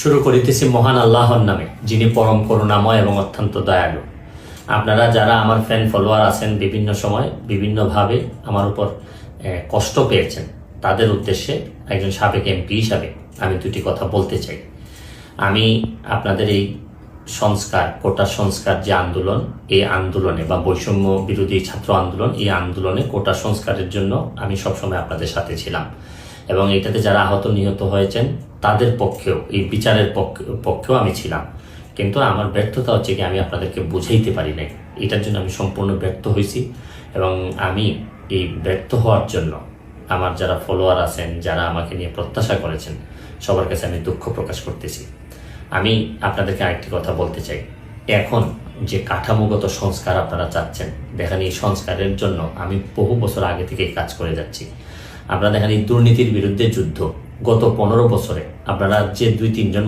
শুরু করিতেছি মহান আল্লাহর নামে, যিনি পরম করুণাময় এবং অত্যন্ত দয়ালু। আপনারা যারা আমার ফ্যান ফলোয়ার আছেন, বিভিন্ন সময় বিভিন্নভাবে আমার উপর কষ্ট পেয়েছেন, তাদের উদ্দেশ্যে একজন সাবেক এমপি হিসাবে আমি দুটি কথা বলতে চাই। আমি আপনাদের এই সংস্কার, কোটা সংস্কার যে আন্দোলন, এই আন্দোলনে বা বৈষম্য বিরোধী ছাত্র আন্দোলন, এই আন্দোলনে কোটা সংস্কারের জন্য আমি সবসময় আপনাদের সাথে ছিলাম এবং এটাতে যারা আহত নিহত হয়েছেন তাদের পক্ষেও, এই বিচারের পক্ষেও আমি ছিলাম। কিন্তু আমার ব্যর্থতা হচ্ছে কি, আমি আপনাদেরকে বুঝাইতে পারি নাই। এটার জন্য আমি সম্পূর্ণ ব্যর্থ হয়েছি এবং আমি এই ব্যর্থ হওয়ার জন্য আমার যারা ফলোয়ার আছেন, যারা আমাকে নিয়ে প্রত্যাশা করেছেন, সবার কাছে আমি দুঃখ প্রকাশ করতেছি। আমি আপনাদেরকে আরেকটি কথা বলতে চাই। এখন যে কাঠামোগত সংস্কার আপনারা চাচ্ছেন, দেখেন এই সংস্কারের জন্য আমি বহু বছর আগে থেকেই কাজ করে যাচ্ছি। আপনারা দেখেন এই দুর্নীতির বিরুদ্ধে যুদ্ধ গত 15 বছরে আপনারা যে 2-3 জন